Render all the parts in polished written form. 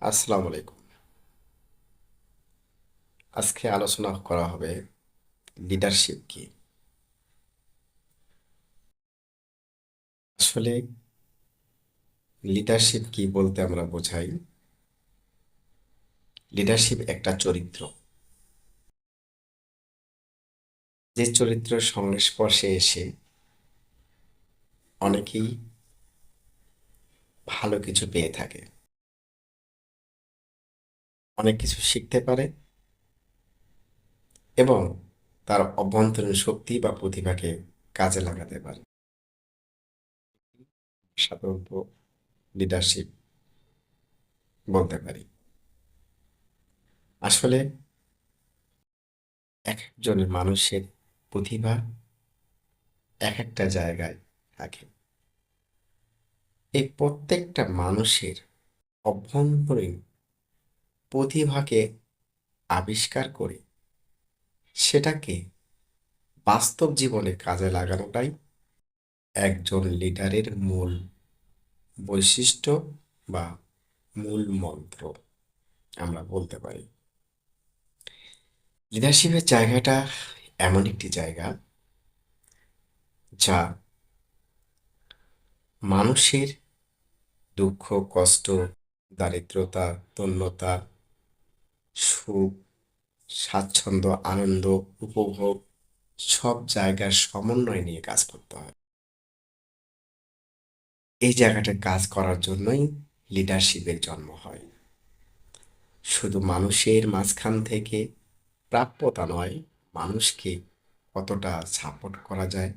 আসসালামু আলাইকুম। আজকে আলোচনা করা হবে লিডারশিপ কি। আসলে লিডারশিপ কি বলতে আমরা বোঝাই, লিডারশিপ একটা চরিত্র, যে চরিত্রের সংস্পর্শে এসে অনেকেই ভালো কিছু পেয়ে থাকে, অনেক কিছু শিখতে পারে এবং তার অভ্যন্তরীণ শক্তি বা প্রতিভাকে কাজে লাগাতে পারে। সাধারণত লিডারশিপ বলতে পারি। আসলে এক একজনের মানুষের প্রতিভা এক একটা জায়গায় থাকে। এই প্রত্যেকটা মানুষের অভ্যন্তরীণ প্রতিভাকে আবিষ্কার করে সেটাকে বাস্তব জীবনে কাজে লাগানোটাই একজন লিডারের মূল বৈশিষ্ট্য বা মূল মন্ত্র আমরা বলতে পারি। লিডারশিপের জায়গাটা এমন একটি জায়গা যা মানুষের দুঃখ, কষ্ট, দারিদ্রতা, দৈন্যতা, সুখ, স্বাচ্ছন্দ্য, আনন্দ, উপভোগ সব জায়গার সমন্বয় নিয়ে কাজ করতে হয়। এই জায়গাটা কাজ করার জন্যই লিডারশিপের জন্ম হয়। শুধু মানুষের মাঝখান থেকে প্রাপ্যতা নয়, মানুষকে কতটা সাপোর্ট করা যায়,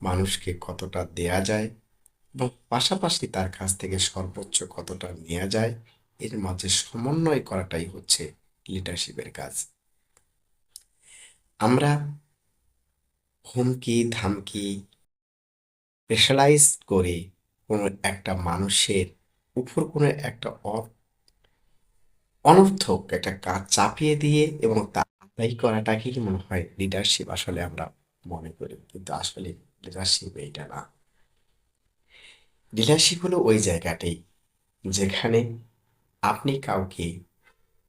মানুষকে কতটা দেয়া যায় এবং পাশাপাশি তার কাছ থেকে সর্বোচ্চ কতটা নেওয়া যায়, এর মাঝে সমন্বয় করাটাই হচ্ছে লিডারশিপের কাজ। আমরা হুমকি ধামকি স্পেশালাইজ করে কোনো একটা মানুষের উপর কোনো একটা অনর্থক একটা কাজ চাপিয়ে দিয়ে এবং তা আদায় করাটাকেই মনে হয় লিডারশিপ আসলে আমরা মনে করি, কিন্তু আসলে লিডারশিপ এইটা না। লিডারশিপ হলো ওই জায়গাটাই যেখানে আপনি কাউকে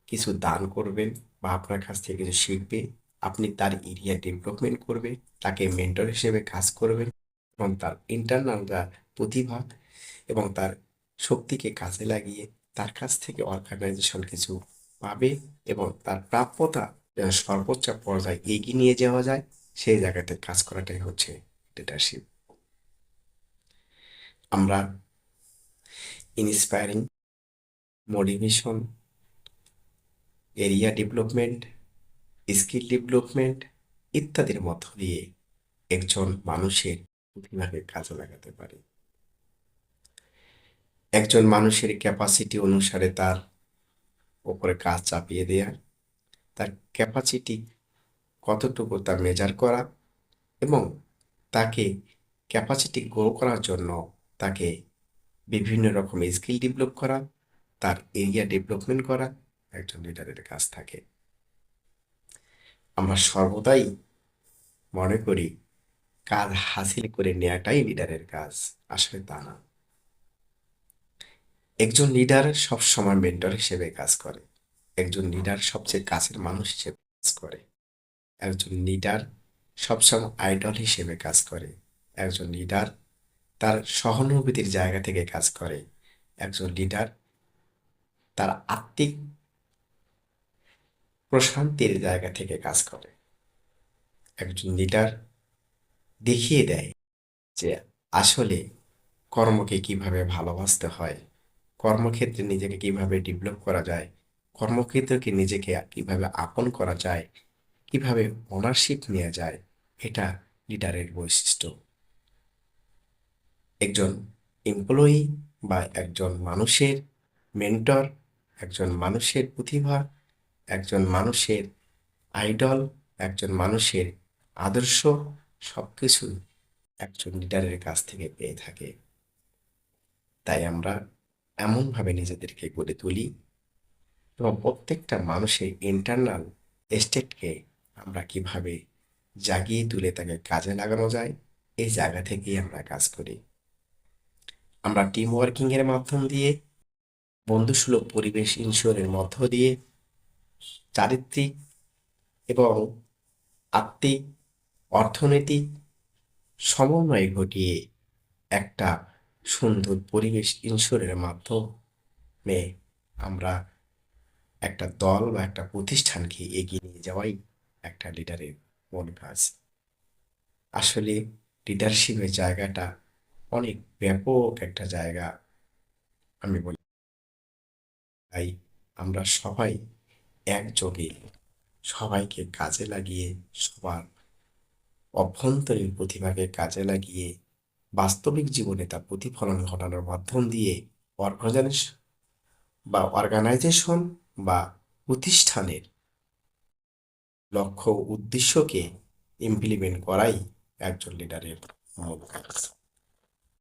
কিছু দান করবেন বা আপনার কাছ থেকে কিছু শিখবে, আপনি তার এরিয়া ডেভেলপমেন্ট করবে, তাকে মেন্টর হিসেবে কাজ করবেন এবং তার ইন্টারনাল যা প্রতিভা এবং তার শক্তিকে কাজে লাগিয়ে তার কাছ থেকে অর্গানাইজেশন কিছু পাবে এবং তার প্রাপ্যতা যেন সর্বোচ্চ পর্যায়ে এগিয়ে নিয়ে যাওয়া যায়, সেই জায়গাতে কাজ করাটাই হচ্ছে লিডারশিপ। আমরা inspiring, motivation, area development, skill development ইত্যাদির মধ্য দিয়ে একজন মানুষের প্রতিভাকে কাজে লাগাতে পারে। একজন মানুষের ক্যাপাসিটি অনুসারে তার উপরে কাজ চাপিয়ে দেয়া, তার ক্যাপাসিটি কতটুকু তা মেজার করা এবং তাকে ক্যাপাসিটি গ্রো করার জন্য তাকে বিভিন্ন রকম স্কিল ডেভেলপ করা, তার এরিয়া ডেভেলপমেন্ট করা একজন লিডারের কাজ থাকে। আমরা সর্বদাই মনে করি কাজ হাসিল করে নেওয়াটাই লিডারের কাজ, আসলে তা না। একজন লিডার সব সময় মেন্টর হিসেবে কাজ করে, একজন লিডার সবচেয়ে কাছের মানুষ হিসেবে কাজ করে, একজন লিডার সবসময় আইডল হিসেবে কাজ করে, একজন লিডার তার সহানুভূতির জায়গা থেকে কাজ করে, একজন লিডার তার আত্মিক প্রশান্তির জায়গা থেকে কাজ করে, একজন লিডার দেখিয়ে দেয় যে আসলে কর্মকে কিভাবে ভালোবাসতে হয়, কর্মক্ষেত্রে নিজেকে কিভাবে ডেভেলপ করা যায়, কর্মক্ষেত্রকে নিজেকে কিভাবে আপন করা যায়, কিভাবে ওনারশিপ নেওয়া যায়। এটা লিডারের বৈশিষ্ট্য। একজন এমপ্লয়ি বা একজন মানুষের মেন্টর, একজন মানুষের প্রতিভা, একজন মানুষের আইডল, একজন মানুষের আদর্শ সবকিছু একজন লিডারের কাছ থেকে পেয়ে থাকে। তাই আমরা এমনভাবে নিজেদেরকে গড়ে তুলি এবং প্রত্যেকটা মানুষের ইন্টারনাল স্টেটকে আমরা কিভাবে জাগিয়ে তুলে তাকে কাজে লাগানো যায়, এই জায়গা থেকেই আমরা কাজ করি। আমরা টিম ওয়ার্কিং এর মাধ্যম দিয়ে বন্ধুসুলভ পরিবেশ ইনশিওরের মধ্য দিয়ে চারিত্রিক এবং আত্মিক অর্থনৈতিক সমন্বয় ঘটিয়ে একটা সুন্দর পরিবেশ ইনশিওরের মাধ্যমে আমরা একটা দল বা একটা প্রতিষ্ঠানকে এগিয়ে নিয়ে যাওয়াই একটা লিডারের মূল কাজ। আসলে লিডারশিপের জায়গাটা অনেক ব্যাপক একটা জায়গা আমি বলি। তাই আমরা সবাই একযোগে সবাইকে কাজে লাগিয়ে সবার অভ্যন্তরীণ প্রতিভাকে কাজে লাগিয়ে বাস্তবিক জীবনে তা প্রতিফলন ঘটানোর মাধ্যম দিয়ে অর্গানাইজেশন বা প্রতিষ্ঠানের লক্ষ্য উদ্দেশ্যকে ইমপ্লিমেন্ট করাই একজন লিডারের মূল কাজ।